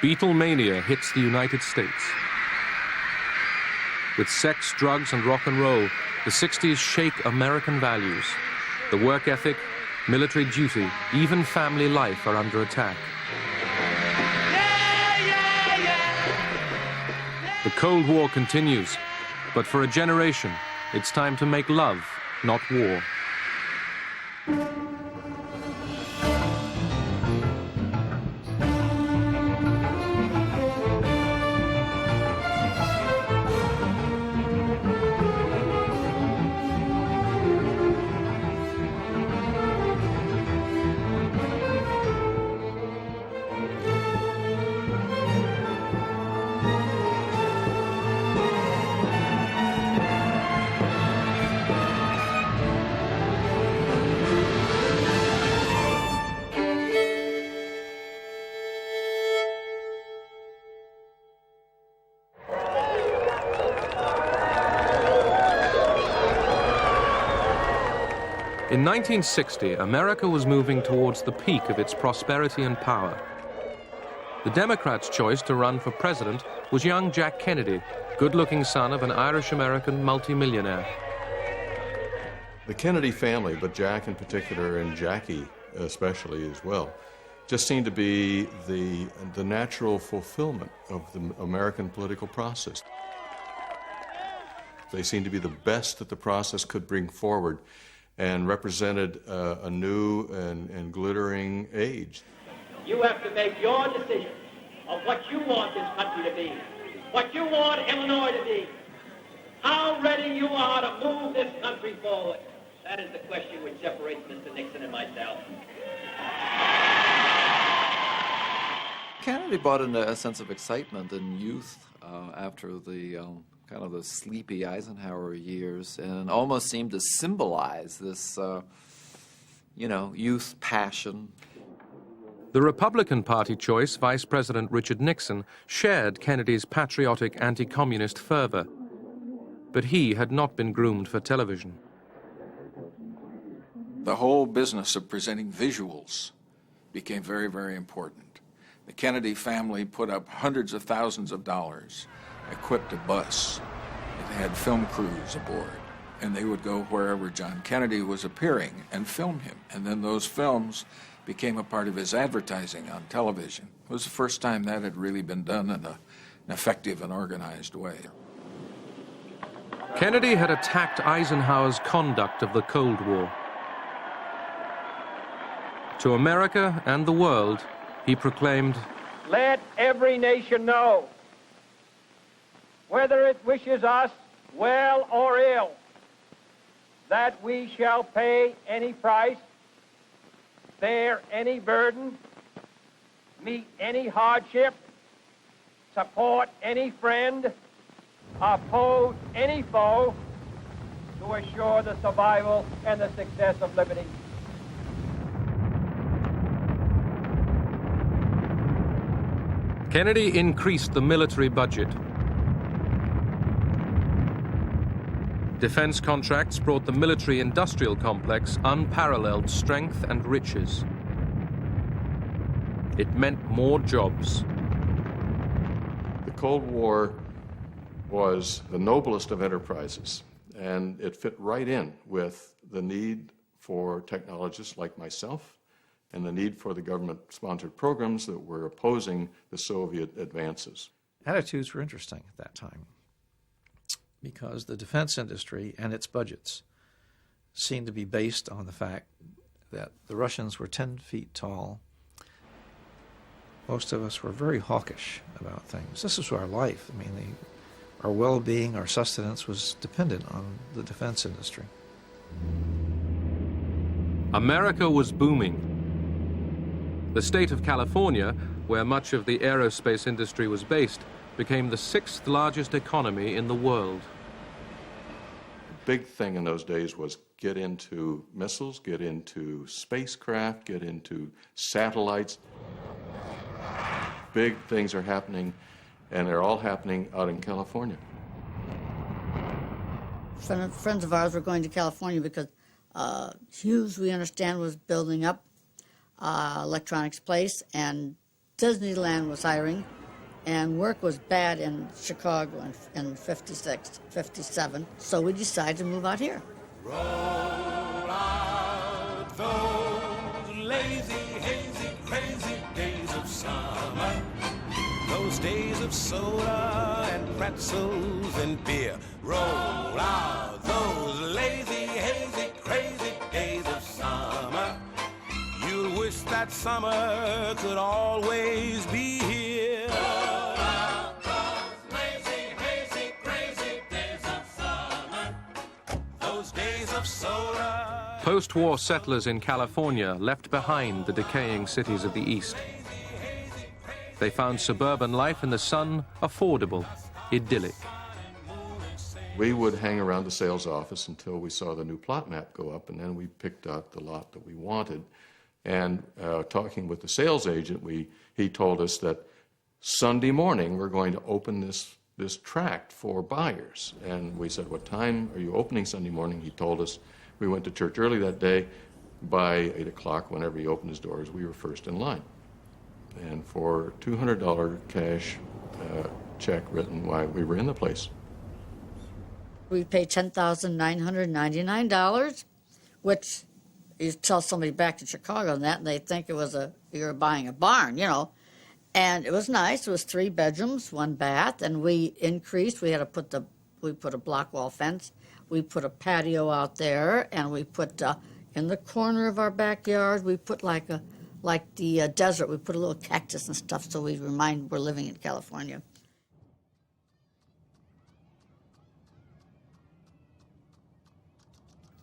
Beatlemania hits the United States. With sex, drugs, and rock and roll, the 60s shake American values. The work ethic, military duty, even family life are under attack. The Cold War continues, but for a generation, it's time to make love, not war. In 1960, America was moving towards the peak of its prosperity and power. The Democrats' choice to run for president was young Jack Kennedy, good-looking son of an Irish-American multimillionaire. The Kennedy family, but Jack in particular and Jackie especially as well, just seemed to be the natural fulfillment of the American political process. They seemed to be the best that the process could bring forward and represented a new and glittering age. You have to make your decision of what you want this country to be, what you want Illinois to be, how ready you are to move this country forward. That is the question which separates Mr. Nixon and myself. Kennedy brought in a sense of excitement and youth after the kind of the sleepy Eisenhower years, and almost seemed to symbolize this, youth passion. The Republican Party choice, Vice President Richard Nixon, shared Kennedy's patriotic anti-communist fervor, but he had not been groomed for television. The whole business of presenting visuals became very, very important. The Kennedy family put up hundreds of thousands of dollars, equipped a bus. It had film crews aboard, and they would go wherever John Kennedy was appearing and film him. And then those films became a part of his advertising on television. It was the first time that had really been done in an effective and organized way. Kennedy had attacked Eisenhower's conduct of the Cold War. To America and the world, he proclaimed, "Let every nation know, whether it wishes us well or ill, that we shall pay any price, bear any burden, meet any hardship, support any friend, oppose any foe, to assure the survival and the success of liberty." Kennedy increased the military budget. Defense contracts brought the military-industrial complex unparalleled strength and riches. It meant more jobs. The Cold War was the noblest of enterprises, and it fit right in with the need for technologists like myself and the need for the government-sponsored programs that were opposing the Soviet advances. Attitudes were interesting at that time, because the defense industry and its budgets seemed to be based on the fact that the Russians were 10 feet tall. Most of us were very hawkish about things. This was our life. I mean, our well-being, our sustenance was dependent on the defense industry. America was booming. The state of California, where much of the aerospace industry was based, became the 6th largest economy in the world. The big thing in those days was get into missiles, get into spacecraft, get into satellites. Big things are happening, and they're all happening out in California. Friends of ours were going to California because Hughes, we understand, was building up Electronics Place, and Disneyland was hiring, and work was bad in Chicago in 56, 57, so we decided to move out here. Roll out those lazy, hazy, crazy days of summer, those days of soda and pretzels and beer. Roll out those lazy, hazy, crazy days of summer. You'll wish that summer could always be here. Roll out those lazy, hazy, crazy days of summer, those days of soda. Post-war settlers in California left behind the decaying cities of the East. They found suburban life in the sun affordable, idyllic. We would hang around the sales office until we saw the new plot map go up, and then we picked out the lot that we wanted. And talking with the sales agent, he told us that Sunday morning we're going to open this tract for buyers. And we said, what time are you opening Sunday morning? He told us. We went to church early that day. By 8 o'clock, whenever he opened his doors, we were first in line. And for $200 cash check written, why, we were in the place. We paid $10,999, which you tell somebody back in Chicago and they think it was you were buying a barn, you know. And it was nice. It was 3 bedrooms, 1 bath, and we increased. We put a block wall fence. We put a patio out there, and we put in the corner of our backyard, we put like the desert, we put a little cactus and stuff so we remind we're living in California.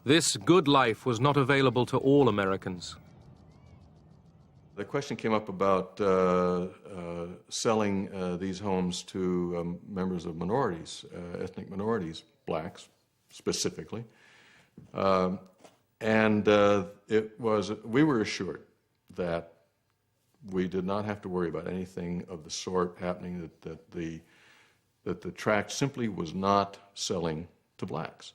This good life was not available to all Americans. The question came up about selling these homes to members of minorities, ethnic minorities, blacks specifically. We were assured that we did not have to worry about anything of the sort happening, that the tract simply was not selling to blacks.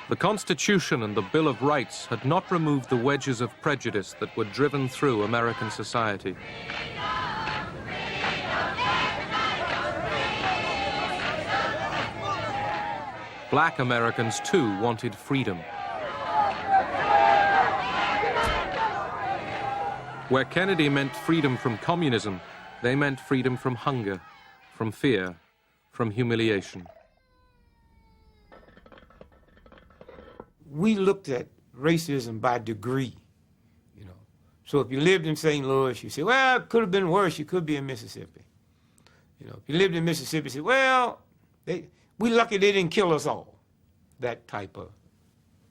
The Constitution and the Bill of Rights had not removed the wedges of prejudice that were driven through American society. Black Americans, too, wanted freedom. Where Kennedy meant freedom from communism, they meant freedom from hunger, from fear, from humiliation. We looked at racism by degree, you know. So if you lived in St. Louis, you say, well, it could have been worse. You could be in Mississippi. You know, if you lived in Mississippi, you say, well, we lucky they didn't kill us all. That type of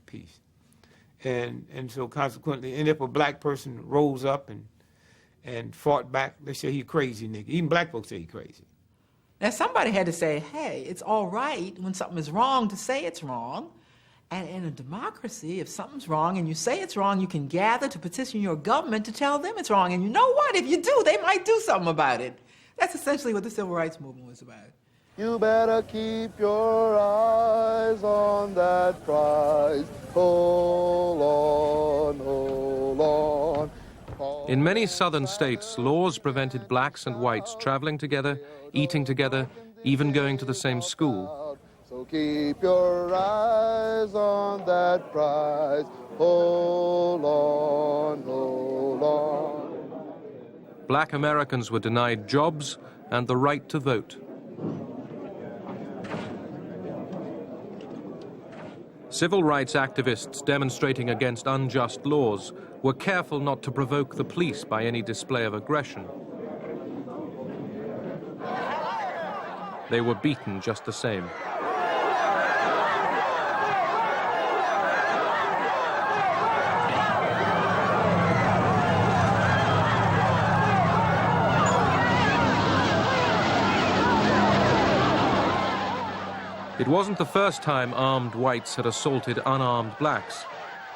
piece. And so consequently, and if a black person rose up and fought back, they say he's crazy nigga. Even black folks say he's crazy. Now somebody had to say, hey, it's all right when something is wrong to say it's wrong. And in a democracy, if something's wrong and you say it's wrong, you can gather to petition your government to tell them it's wrong. And you know what? If you do, they might do something about it. That's essentially what the Civil Rights Movement was about. You better keep your eyes on that prize. Hold on, hold on. In many southern states, laws prevented blacks and whites traveling together, eating together, even going to the same school. So keep your eyes on that prize. Hold on, hold on. Black Americans were denied jobs and the right to vote. Civil rights activists demonstrating against unjust laws were careful not to provoke the police by any display of aggression. They were beaten just the same. It wasn't the first time armed whites had assaulted unarmed blacks,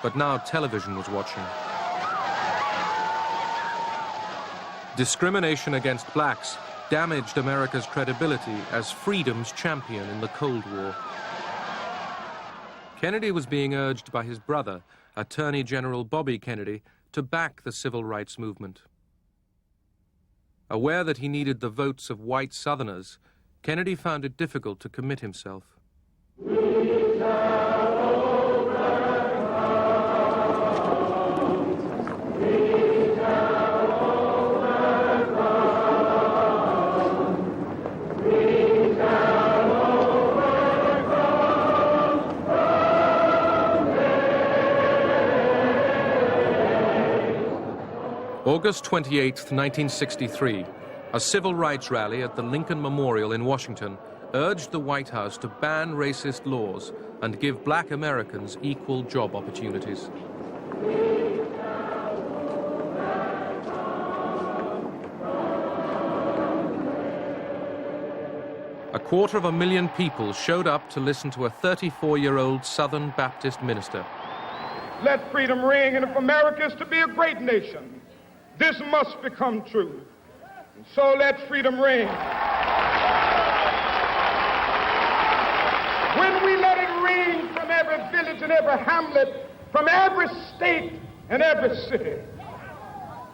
but now television was watching. Discrimination against blacks damaged America's credibility as freedom's champion in the Cold War. Kennedy was being urged by his brother, Attorney General Bobby Kennedy, to back the civil rights movement. Aware that he needed the votes of white Southerners, Kennedy found it difficult to commit himself. August 28, 1963, a civil rights rally at the Lincoln Memorial in Washington urged the White House to ban racist laws and give black Americans equal job opportunities. A 250,000 people showed up to listen to a 34-year-old Southern Baptist minister. Let freedom ring, and if America is to be a great nation, this must become true. And so let freedom ring. When we let it ring from every village and every hamlet, from every state and every city,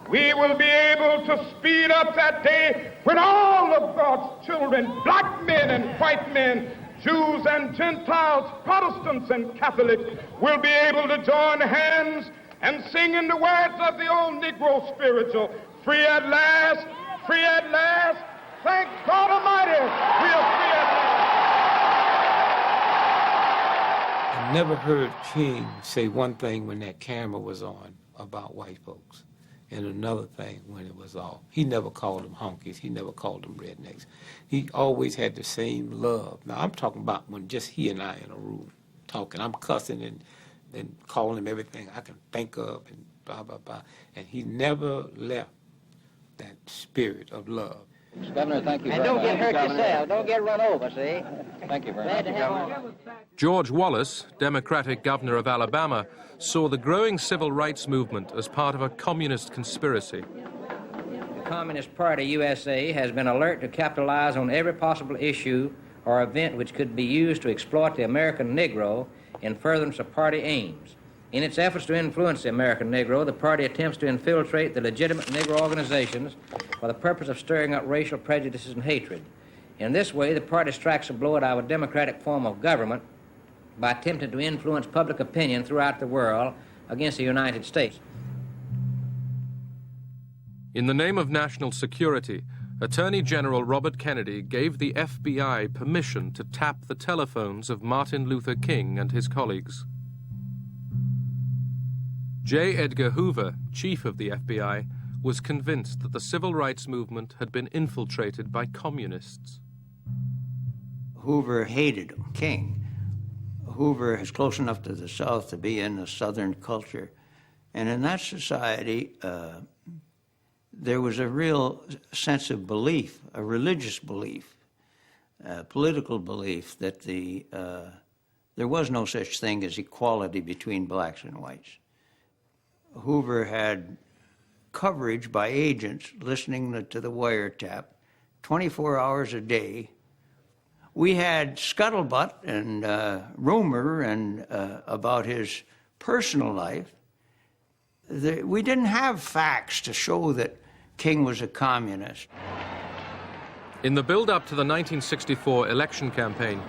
we will be able to speed up that day when all of God's children, black men and white men, Jews and Gentiles, Protestants and Catholics, will be able to join hands and sing in the words of the old Negro spiritual, free at last, thank God Almighty, we are free at last. I never heard King say one thing when that camera was on about white folks, and another thing when it was off. He never called them honkies, he never called them rednecks. He always had the same love. Now I'm talking about when just he and I in a room talking, I'm cussing and calling him everything I can think of and blah, blah, blah. And he never left that spirit of love. Governor, thank you very much. And don't get hurt yourself. Don't get run over, see? Thank you very much, Governor. George Wallace, Democratic governor of Alabama, saw the growing civil rights movement as part of a communist conspiracy. The Communist Party USA has been alert to capitalize on every possible issue or event which could be used to exploit the American Negro in furtherance of party aims. In its efforts to influence the American Negro, the party attempts to infiltrate the legitimate Negro organizations for the purpose of stirring up racial prejudices and hatred. In this way, the party strikes a blow at our democratic form of government by attempting to influence public opinion throughout the world against the United States. In the name of national security, Attorney General Robert Kennedy gave the FBI permission to tap the telephones of Martin Luther King and his colleagues. J. Edgar Hoover, chief of the FBI, was convinced that the civil rights movement had been infiltrated by communists. Hoover hated King. Hoover is close enough to the South to be in the Southern culture. And in that society, there was a real sense of belief, a religious belief, a political belief that there was no such thing as equality between blacks and whites. Hoover had coverage by agents listening to the wiretap 24 hours a day. We had scuttlebutt and rumor and about his personal life. We didn't have facts to show that King was a communist. In the build-up to the 1964 election campaign,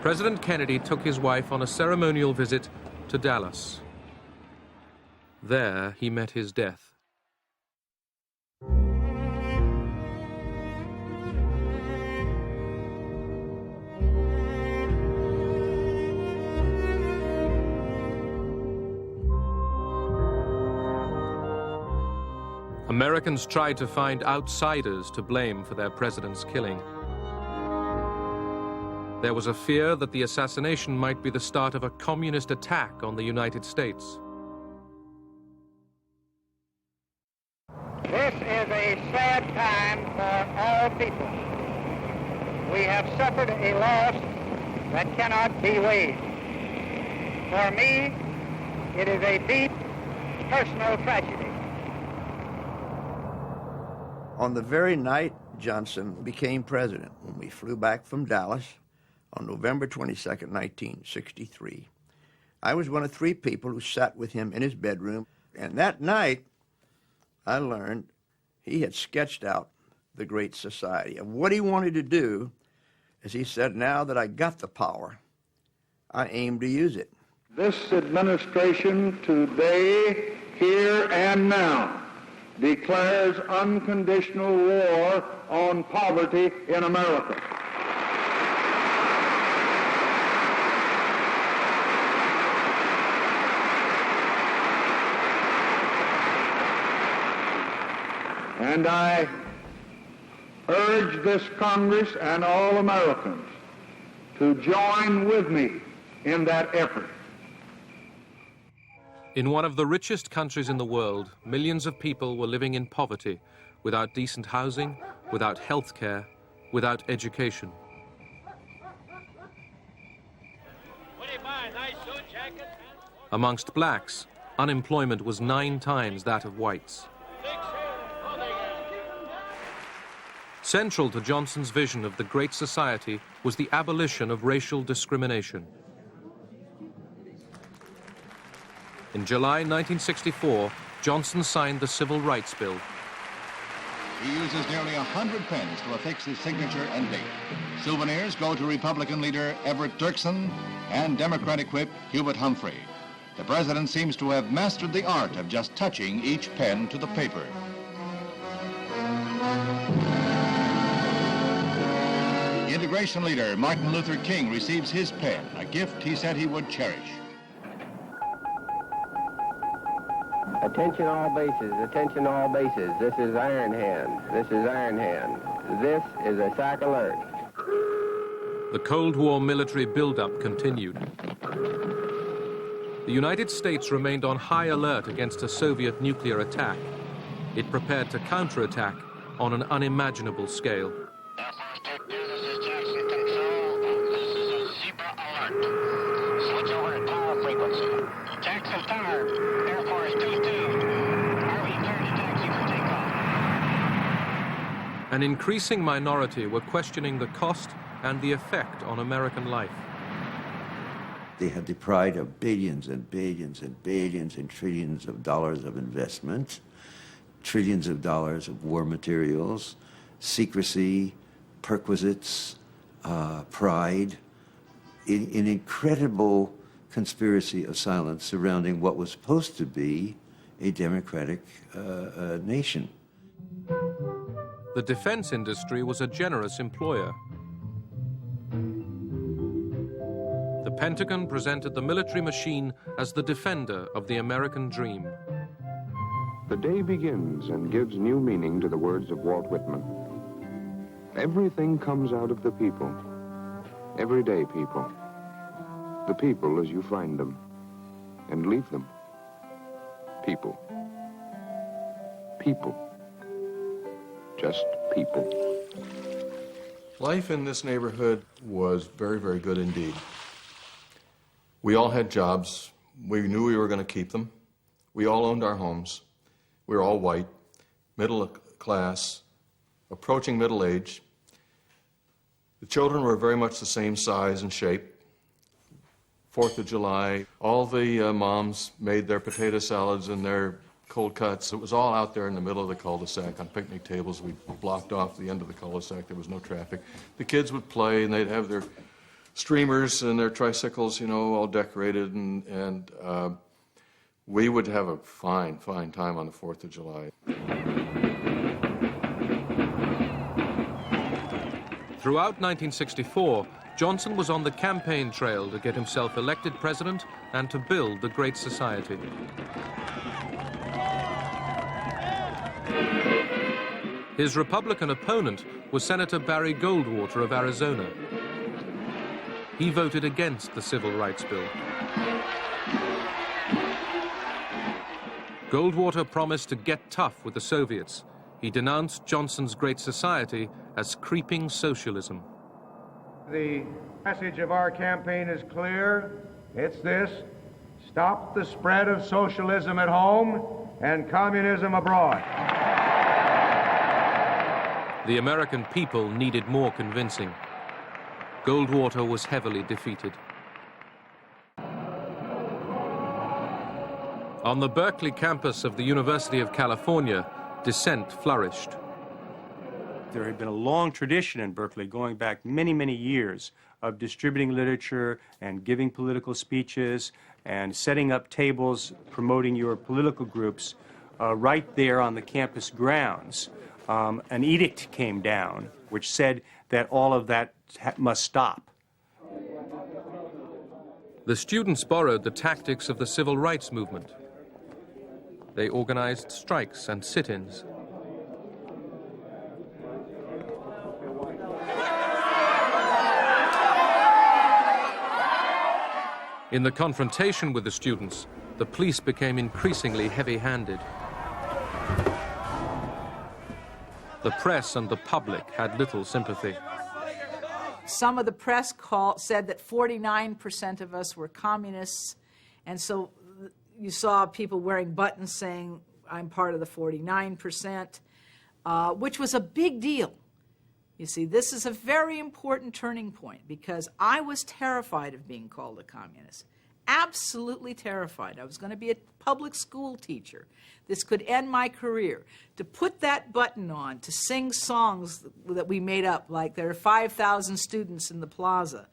President Kennedy took his wife on a ceremonial visit to Dallas. There, he met his death. Americans tried to find outsiders to blame for their president's killing. There was a fear that the assassination might be the start of a communist attack on the United States. This is a sad time for all people. We have suffered a loss that cannot be weighed. For me, it is a deep personal tragedy. On the very night Johnson became president, when we flew back from Dallas on November 22nd, 1963, I was one of 3 people who sat with him in his bedroom. And that night, I learned he had sketched out the Great Society. And what he wanted to do is he said, now that I got the power, I aim to use it. This administration today, here and now, declares unconditional war on poverty in America. And I urge this Congress and all Americans to join with me in that effort. In one of the richest countries in the world, millions of people were living in poverty, without decent housing, without health care, without education. Amongst blacks, unemployment was 9 times that of whites. Central to Johnson's vision of the Great Society was the abolition of racial discrimination. In July 1964, Johnson signed the Civil Rights Bill. He uses nearly 100 pens to affix his signature and date. Souvenirs go to Republican leader Everett Dirksen and Democratic whip Hubert Humphrey. The president seems to have mastered the art of just touching each pen to the paper. Integration leader Martin Luther King receives his pen, a gift he said he would cherish. Attention all bases, attention all bases. This is Iron Hand, this is Iron Hand. This is a SAC alert. The Cold War military buildup continued. The United States remained on high alert against a Soviet nuclear attack. It prepared to counterattack on an unimaginable scale. Switch over to tower frequency. Jackson Tower, Air Force 22. Are we clear to taxi for takeoff? An increasing minority were questioning the cost and the effect on American life. They had deprived of billions and billions and billions and trillions of dollars of investment, trillions of dollars of war materials, secrecy, perquisites, pride, an incredible conspiracy of silence surrounding what was supposed to be a democratic nation. The defense industry was a generous employer. The Pentagon presented the military machine as the defender of the American dream. The day begins and gives new meaning to the words of Walt Whitman. Everything comes out of the people, everyday people. The people as you find them, and leave them. People. People. Just people. Life in this neighborhood was very, very good indeed. We all had jobs. We knew we were going to keep them. We all owned our homes. We were all white, middle class, approaching middle age. The children were very much the same size and shape. 4th of July, all the moms made their potato salads and their cold cuts. It was all out there in the middle of the cul-de-sac on picnic tables. We blocked off the end of the cul-de-sac. There was no traffic. The kids would play, and they'd have their streamers and their tricycles, you know, all decorated, and we would have a fine, fine time on the 4th of July. Throughout 1964, Johnson was on the campaign trail to get himself elected president and to build the Great Society. His Republican opponent was Senator Barry Goldwater of Arizona. He voted against the Civil Rights Bill. Goldwater promised to get tough with the Soviets. He denounced Johnson's Great Society as creeping socialism. The message of our campaign is clear. It's this: stop the spread of socialism at home and communism abroad. The American people needed more convincing. Goldwater was heavily defeated. On the Berkeley campus of the University of California, dissent flourished. There had been a long tradition in Berkeley, going back many, many years, of distributing literature and giving political speeches and setting up tables promoting your political groups right there on the campus grounds. An edict came down which said that all of that must stop. The students borrowed the tactics of the civil rights movement. They organized strikes and sit-ins. In the confrontation with the students, the police became increasingly heavy-handed. The press and the public had little sympathy. Some of the press said that 49% of us were communists, and so you saw people wearing buttons saying, I'm part of the 49%, which was a big deal. You see, this is a very important turning point because I was terrified of being called a communist. Absolutely terrified. I was going to be a public school teacher. This could end my career. To put that button on, to sing songs that we made up, like there are 5,000 students in the plaza.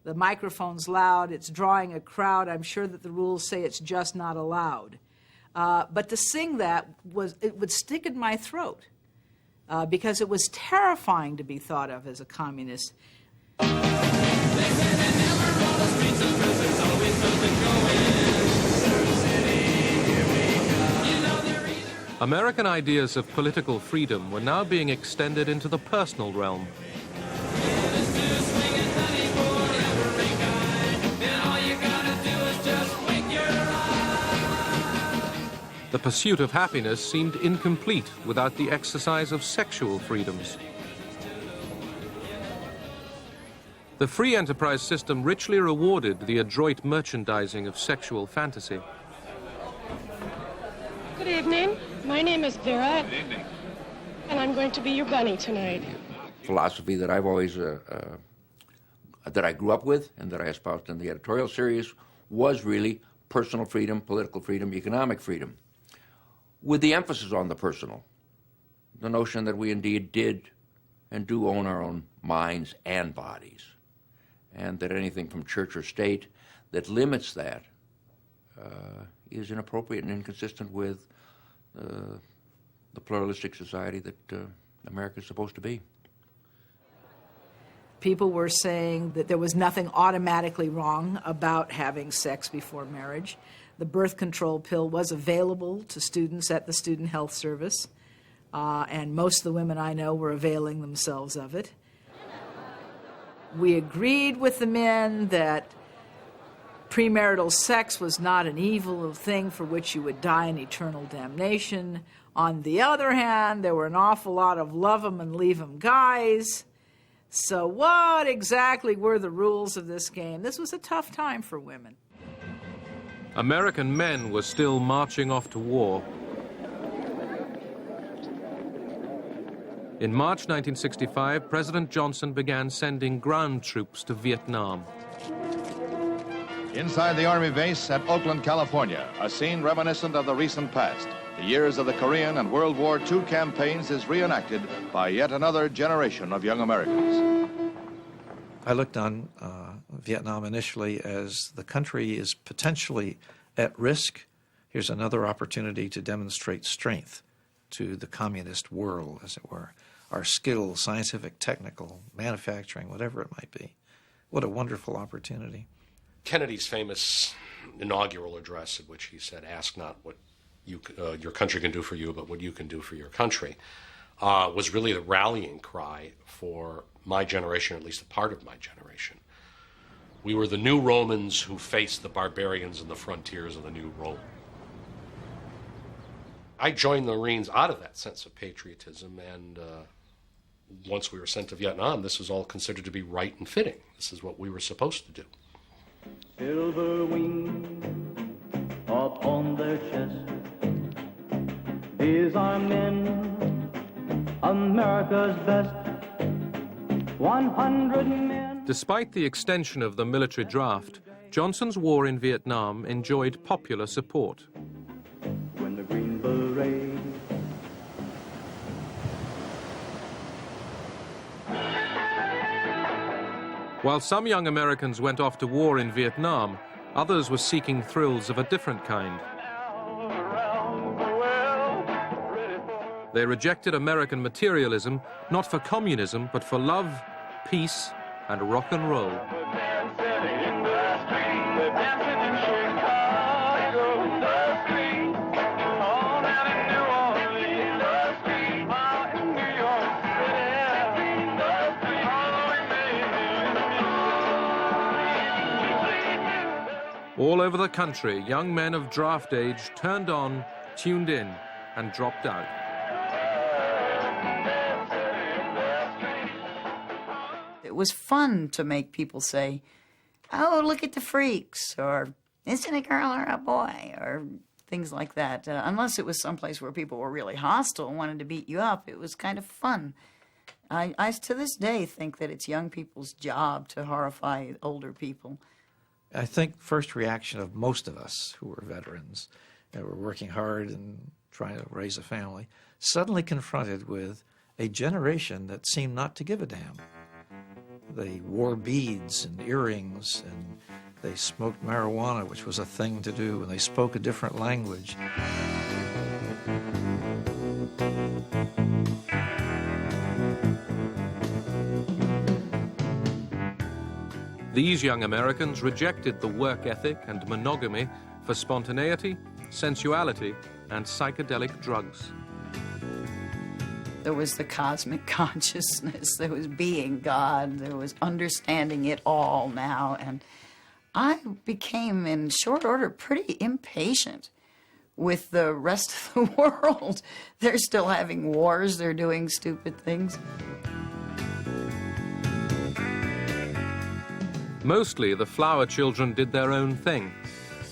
The microphone's loud, it's drawing a crowd. I'm sure that the rules say it's just not allowed. But to sing that, it would stick in my throat. Because it was terrifying to be thought of as a communist. American ideas of political freedom were now being extended into the personal realm. The pursuit of happiness seemed incomplete without the exercise of sexual freedoms. The free enterprise system richly rewarded the adroit merchandising of sexual fantasy. Good evening. My name is Vera. Good evening. And I'm going to be your bunny tonight. Philosophy that I've always, that I grew up with and that I espoused in the editorial series was really personal freedom, political freedom, economic freedom, with the emphasis on the personal. The notion that we indeed did and do own our own minds and bodies, and that anything from church or state that limits that is inappropriate and inconsistent with the pluralistic society that America is supposed to be. People were saying that there was nothing automatically wrong about having sex before marriage. The birth control pill was available to students at the Student Health Service, and most of the women I know were availing themselves of it. We agreed with the men that premarital sex was not an evil thing for which you would die in eternal damnation. On the other hand, there were an awful lot of love 'em and leave 'em guys. So what exactly were the rules of this game? This was a tough time for women. American men were still marching off to war. In March 1965, President Johnson began sending ground troops to Vietnam. Inside the Army base at Oakland, California, a scene reminiscent of the recent past. The years of the Korean and World War II campaigns is reenacted by yet another generation of young Americans. I looked on Vietnam initially as the country is potentially at risk. Here's another opportunity to demonstrate strength to the communist world, as it were. Our skills, scientific, technical, manufacturing, whatever it might be. What a wonderful opportunity. Kennedy's famous inaugural address, in which he said, "Ask not what your country can do for you, but what you can do for your country," was really the rallying cry for my generation, or at least a part of my generation. We were the new Romans who faced the barbarians in the frontiers of the new Rome. I joined the Marines out of that sense of patriotism, and once we were sent to Vietnam, this was all considered to be right and fitting. This is what we were supposed to do. Silver wings upon their chest, these are men, America's best. 100 men. Despite the extension of the military draft, Johnson's war in Vietnam enjoyed popular support. While some young Americans went off to war in Vietnam, others were seeking thrills of a different kind. They rejected American materialism, not for communism, but for love, peace, and rock and roll. All over the country, young men of draft age turned on, tuned in, and dropped out. It was fun to make people say, "Oh, look at the freaks," or "Isn't a girl or a boy?" or things like that. Unless it was someplace where people were really hostile and wanted to beat you up, it was kind of fun. I to this day think that it's young people's job to horrify older people. I think first reaction of most of us who were veterans and were working hard and trying to raise a family, suddenly confronted with a generation that seemed not to give a damn. They wore beads and earrings, and they smoked marijuana, which was a thing to do, and they spoke a different language. These young Americans rejected the work ethic and monogamy for spontaneity, sensuality, and psychedelic drugs. There was the cosmic consciousness, there was being God, there was understanding it all now, and I became, in short order, pretty impatient with the rest of the world. They're still having wars, they're doing stupid things. Mostly, the flower children did their own thing.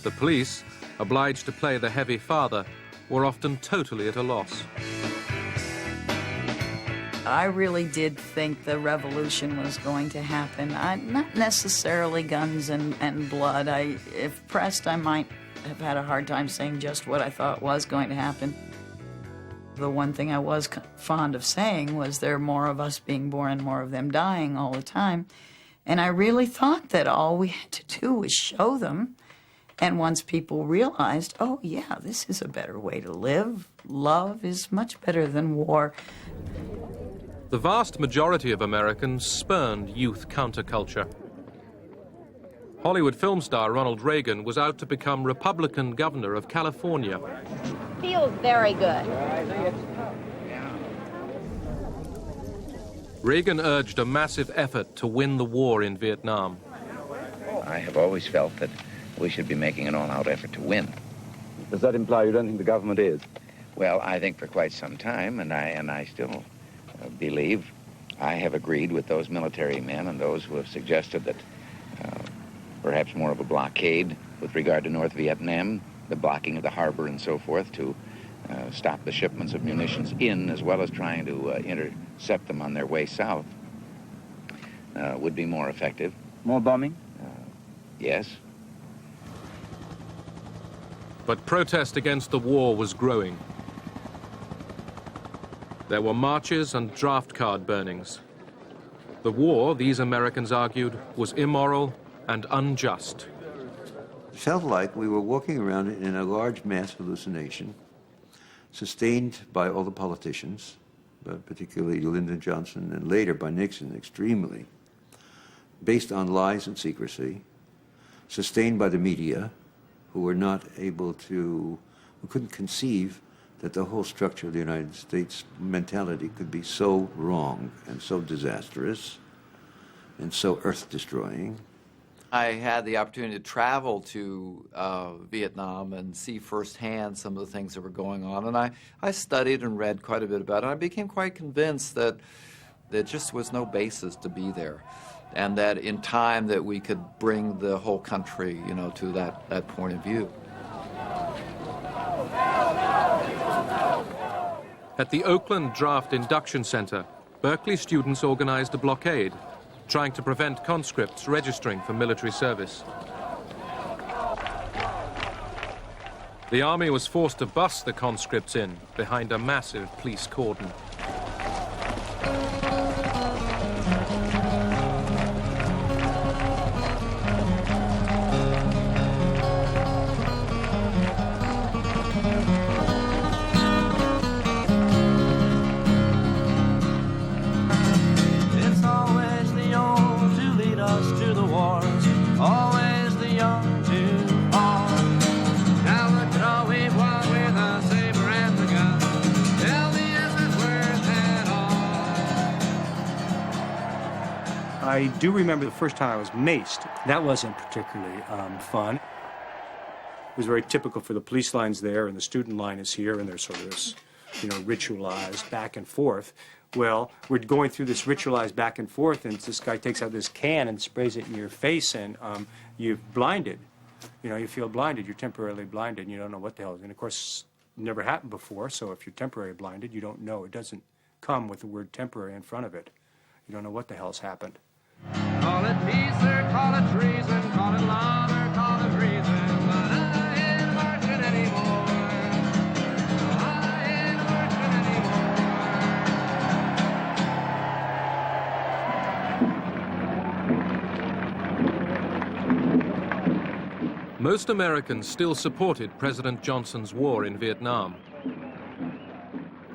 The police, obliged to play the heavy father, were often totally at a loss. I really did think the revolution was going to happen. Not necessarily guns and blood. If pressed, I might have had a hard time saying just what I thought was going to happen. The one thing I was fond of saying was there are more of us being born and more of them dying all the time. And I really thought that all we had to do was show them. And once people realized, oh, yeah, this is a better way to live. Love is much better than war. The vast majority of Americans spurned youth counterculture. Hollywood film star Ronald Reagan was out to become Republican governor of California. Feels very good. Reagan urged a massive effort to win the war in Vietnam. I have always felt that we should be making an all-out effort to win. Does that imply you don't think the government is? Well, I think for quite some time, and I still believe, I have agreed with those military men and those who have suggested that perhaps more of a blockade with regard to North Vietnam, the blocking of the harbor and so forth to stop the shipments of munitions in, as well as trying to intercept them on their way south, would be more effective. More bombing? Yes. But protest against the war was growing. There were marches and draft card burnings. The war, these Americans argued, was immoral and unjust. It felt like we were walking around in a large mass hallucination, sustained by all the politicians, but particularly Lyndon Johnson and later by Nixon extremely, based on lies and secrecy, sustained by the media, who were not able to, who couldn't conceive that the whole structure of the United States mentality could be so wrong and so disastrous and so earth-destroying. I had the opportunity to travel to Vietnam and see firsthand some of the things that were going on, and I studied and read quite a bit about it, and I became quite convinced that there just was no basis to be there, and that in time that we could bring the whole country, you know, to that point of view. At the Oakland Draft Induction Center, Berkeley students organized a blockade, trying to prevent conscripts registering for military service. The army was forced to bus the conscripts in behind a massive police cordon. I do remember the first time I was maced. That wasn't particularly fun. It was very typical for the police lines there, and the student line is here, and there's sort of this, ritualized back and forth. Well, we're going through this ritualized back and forth, and this guy takes out this can and sprays it in your face, and you're blinded. You feel blinded. You're temporarily blinded, and you don't know what the hell is. And, of course, it never happened before, so if you're temporarily blinded, you don't know. It doesn't come with the word temporary in front of it. You don't know what the hell's happened. Call it peace or call it treason, call it love or call it reason, but I ain't marching anymore. I ain't marching anymore. Most Americans still supported President Johnson's war in Vietnam.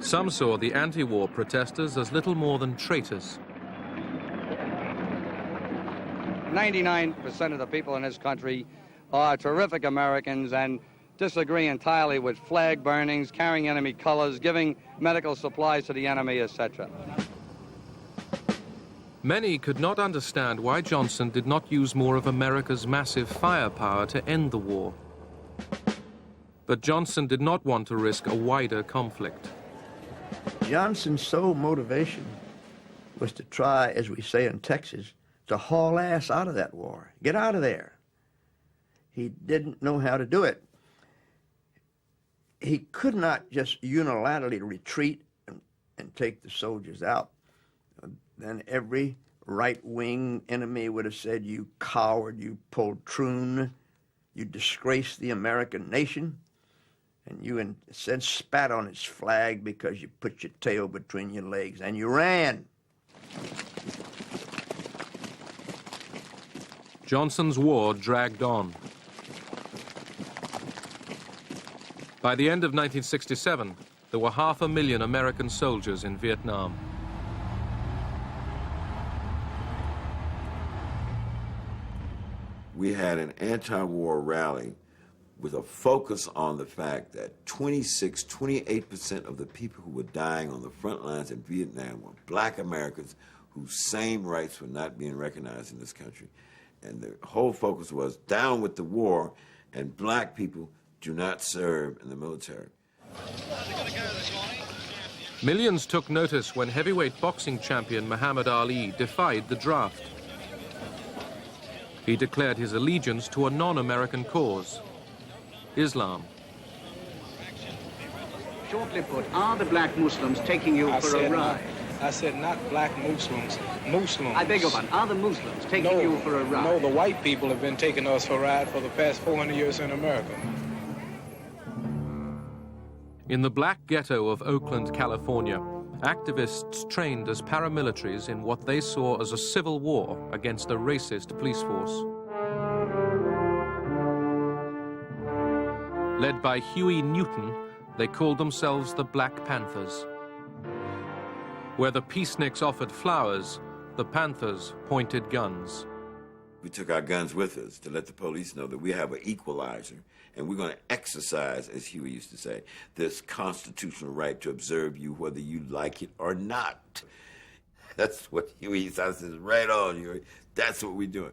Some saw the anti-war protesters as little more than traitors. 99% of the people in this country are terrific Americans and disagree entirely with flag burnings, carrying enemy colors, giving medical supplies to the enemy, etc. Many could not understand why Johnson did not use more of America's massive firepower to end the war. But Johnson did not want to risk a wider conflict. Johnson's sole motivation was to try, as we say in Texas, to haul ass out of that war. Get out of there. He didn't know how to do it. He could not just unilaterally retreat and take the soldiers out. Then every right-wing enemy would have said, you coward, you poltroon, you disgrace the American nation. And you instead spat on its flag because you put your tail between your legs and you ran. Johnson's war dragged on. By the end of 1967, there were 500,000 American soldiers in Vietnam. We had an anti-war rally with a focus on the fact that 28% of the people who were dying on the front lines in Vietnam were black Americans whose same rights were not being recognized in this country. And the whole focus was down with the war, and black people do not serve in the military. Millions took notice when heavyweight boxing champion Muhammad Ali defied the draft. He declared his allegiance to a non-American cause, Islam. Shortly put, are the black Muslims taking you for a ride? I said not black Muslims, Muslims. I beg your pardon, are the Muslims taking you for a ride? No, the white people have been taking us for a ride for the past 400 years in America. In the black ghetto of Oakland, California, activists trained as paramilitaries in what they saw as a civil war against a racist police force. Led by Huey Newton, they called themselves the Black Panthers. Where the peaceniks offered flowers, the Panthers pointed guns. We took our guns with us to let the police know that we have an equalizer, and we're going to exercise, as Huey used to say, this constitutional right to observe you whether you like it or not. That's what Huey says, right on, Huey. That's what we're doing.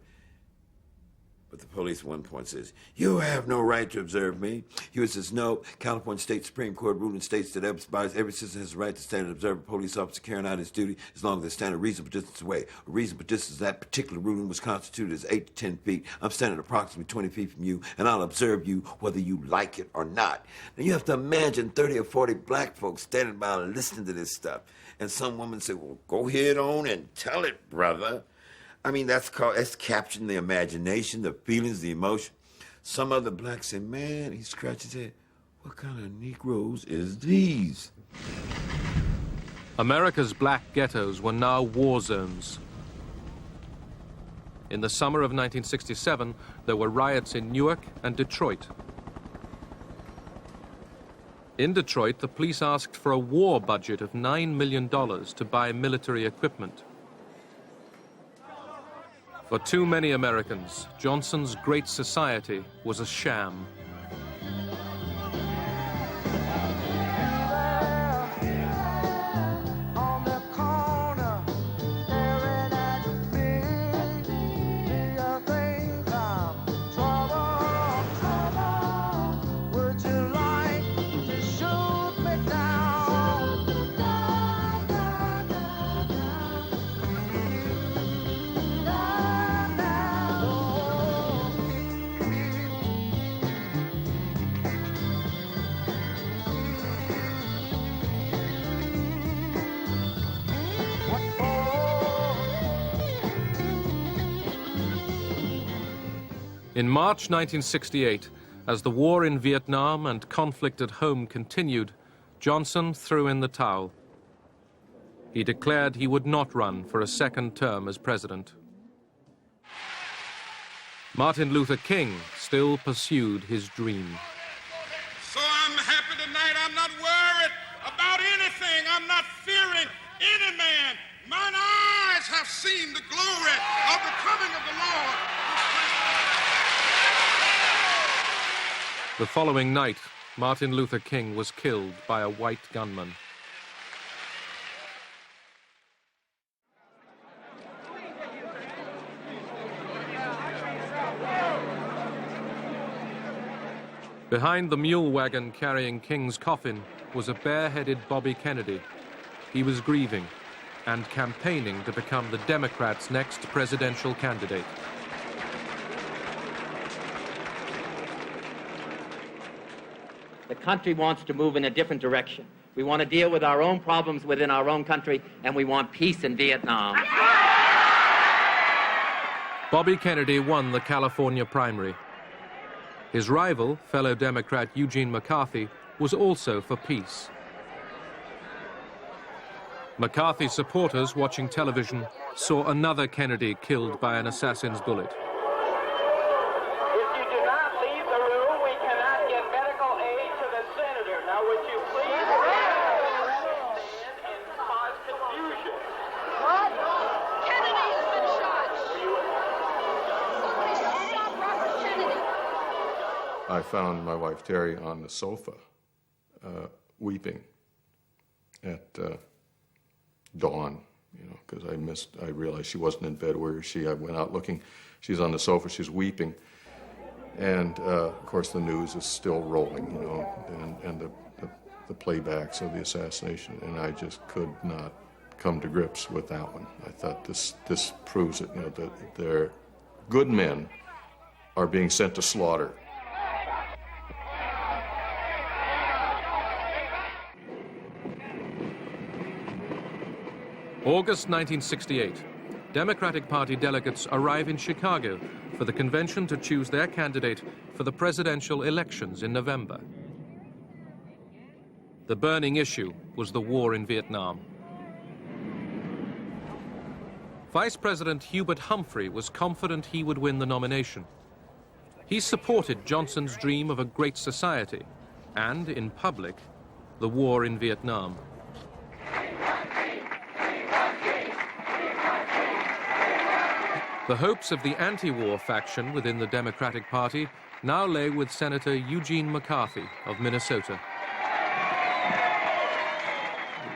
But the police at one point says, you have no right to observe me. Huey says, no, California State Supreme Court ruling states that every citizen has the right to stand and observe a police officer carrying out his duty as long as they stand a reasonable distance away. A reasonable distance, that particular ruling was constituted as 8 to 10 feet. I'm standing approximately 20 feet from you, and I'll observe you whether you like it or not. Now, you have to imagine 30 or 40 black folks standing by listening to this stuff. And some woman said, well, go ahead on and tell it, brother. I mean, that's capturing the imagination, the feelings, the emotion. Some other blacks say, man, he scratched his head, what kind of Negroes is these? America's black ghettos were now war zones. In the summer of 1967, there were riots in Newark and Detroit. In Detroit, the police asked for a war budget of $9 million to buy military equipment. For too many Americans, Johnson's Great Society was a sham. In March 1968, as the war in Vietnam and conflict at home continued, Johnson threw in the towel. He declared he would not run for a second term as president. Martin Luther King still pursued his dream. So I'm happy tonight. I'm not worried about anything. I'm not fearing any man. Mine eyes have seen the glory of the coming of the Lord. The following night, Martin Luther King was killed by a white gunman. Behind the mule wagon carrying King's coffin was a bare-headed Bobby Kennedy. He was grieving and campaigning to become the Democrats' next presidential candidate. The country wants to move in a different direction. We want to deal with our own problems within our own country, and we want peace in Vietnam. Bobby Kennedy won the California primary. His rival, fellow Democrat Eugene McCarthy, was also for peace. McCarthy supporters watching television saw another Kennedy killed by an assassin's bullet. If you do not leave the room, we cannot get medical aid to the senator. Now, would you please stand and cause confusion? What? Kennedy has been shot. Somebody stop Robert Kennedy. I found my wife Terry on the sofa, weeping at dawn, you know, because I realized she wasn't in bed. Where is she? I went out looking. She's on the sofa. She's weeping, and of course the news is still rolling, you know, and the playbacks of the assassination, and I just could not come to grips with that one. I thought this proves it, you know, that their good men are being sent to slaughter. August 1968, Democratic Party delegates arrive in Chicago for the convention to choose their candidate for the presidential elections in November. The burning issue was the war in Vietnam. Vice President Hubert Humphrey was confident he would win the nomination. He supported Johnson's dream of a great society and, in public, the war in Vietnam. The hopes of the anti-war faction within the Democratic Party now lay with Senator Eugene McCarthy of Minnesota.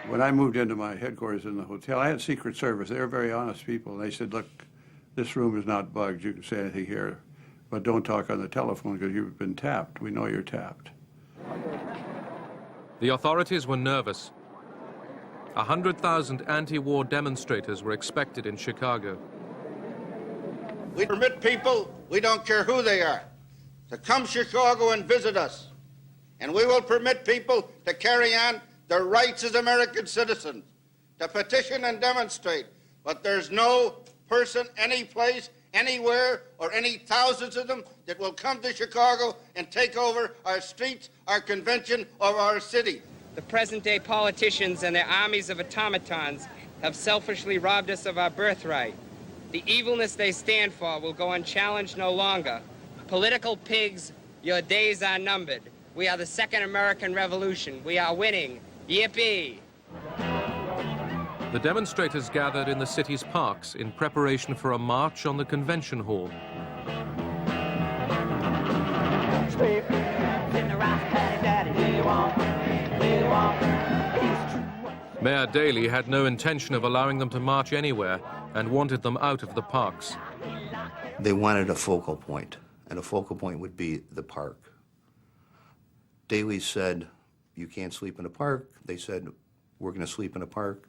When I moved into my headquarters in the hotel, I had Secret Service. They were very honest people. And they said, look, this room is not bugged. You can say anything here, but don't talk on the telephone because you've been tapped. We know you're tapped. The authorities were nervous. 100,000 anti-war demonstrators were expected in Chicago. We permit people, we don't care who they are, to come Chicago and visit us. And we will permit people to carry on their rights as American citizens, to petition and demonstrate. But there's no person, any place, anywhere, or any thousands of them that will come to Chicago and take over our streets, our convention, or our city. The present-day politicians and their armies of automatons have selfishly robbed us of our birthright. The evilness they stand for will go unchallenged no longer. Political pigs, your days are numbered. We are the Second American Revolution. We are winning. Yippee! The demonstrators gathered in the city's parks in preparation for a march on the convention hall. Mayor Daley had no intention of allowing them to march anywhere and wanted them out of the parks. They wanted a focal point, and a focal point would be the park. Daley said, you can't sleep in a park. They said, we're going to sleep in a park.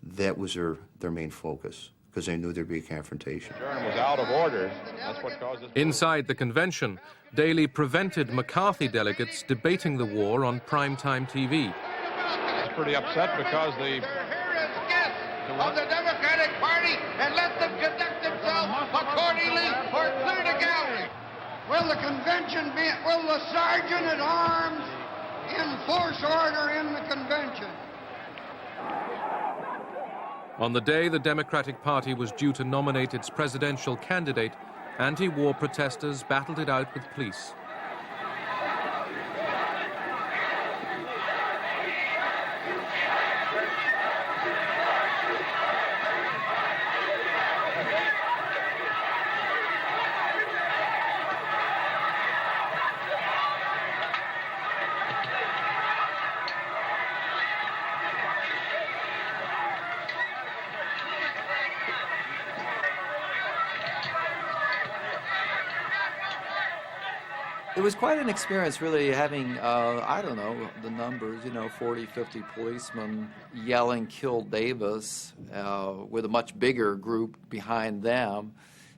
That was their main focus, because they knew there'd be a confrontation. Was out of order. That's what caused this. Inside the convention, Daley prevented McCarthy delegates debating the war on primetime TV. He's pretty upset because They're here as guests of the Democratic Party, and let them conduct themselves accordingly or clear the gallery. Will the convention be, will the sergeant at arms enforce order in the convention? On the day the Democratic Party was due to nominate its presidential candidate, anti-war protesters battled it out with police. It was quite an experience, really, having, I don't know, the numbers, 40, 50 policemen yelling, "Kill Davis," with a much bigger group behind them.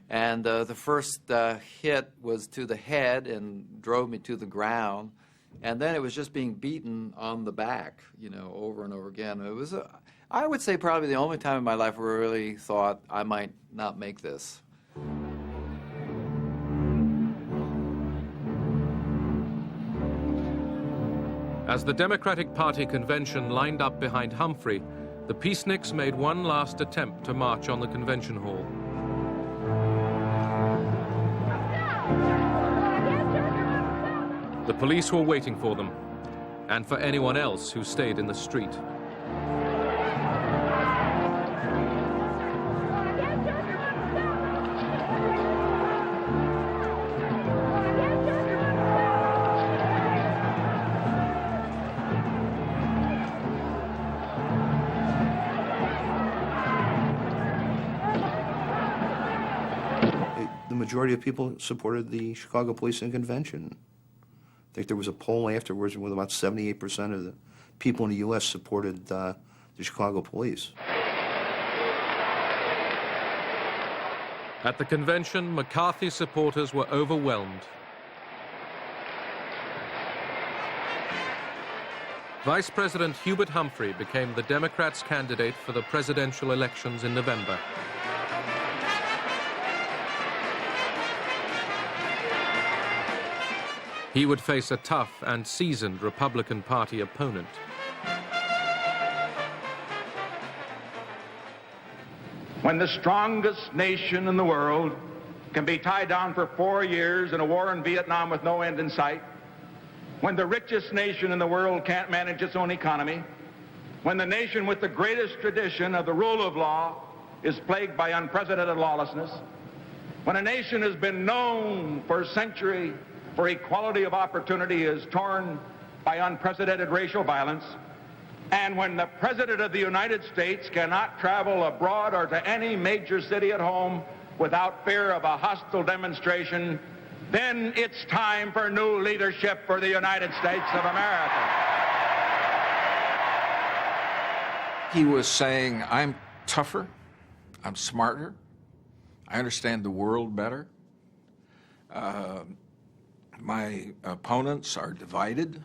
And the first hit was to the head and drove me to the ground. And then it was just being beaten on the back, over and over again. It was, I would say, probably the only time in my life where I really thought I might not make this. As the Democratic Party convention lined up behind Humphrey, the peaceniks made one last attempt to march on the convention hall. The police were waiting for them, and for anyone else who stayed in the street. The majority of people supported the Chicago Police and Convention. I think there was a poll afterwards with about 78% of the people in the U.S. supported the Chicago Police. At the convention, McCarthy supporters were overwhelmed. Vice President Hubert Humphrey became the Democrats' candidate for the presidential elections in November. He would face a tough and seasoned Republican Party opponent. When the strongest nation in the world can be tied down for 4 years in a war in Vietnam with no end in sight, when the richest nation in the world can't manage its own economy, when the nation with the greatest tradition of the rule of law is plagued by unprecedented lawlessness, when a nation has been known for a century for equality of opportunity is torn by unprecedented racial violence, and when the President of the United States cannot travel abroad or to any major city at home without fear of a hostile demonstration, then it's time for new leadership for the United States of America. He was saying, I'm tougher, I'm smarter, I understand the world better. My opponents are divided.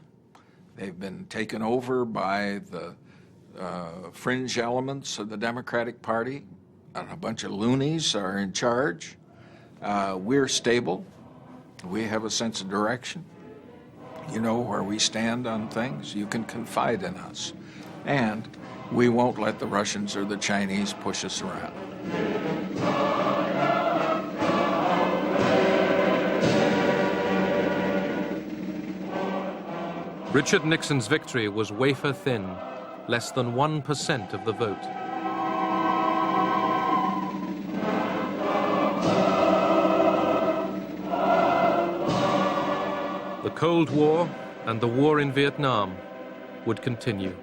They've been taken over by the fringe elements of the Democratic Party, and a bunch of loonies are in charge. We're stable. We have a sense of direction. You know where we stand on things. You can confide in us. And we won't let the Russians or the Chinese push us around. Richard Nixon's victory was wafer thin, less than 1% of the vote. The Cold War and the war in Vietnam would continue.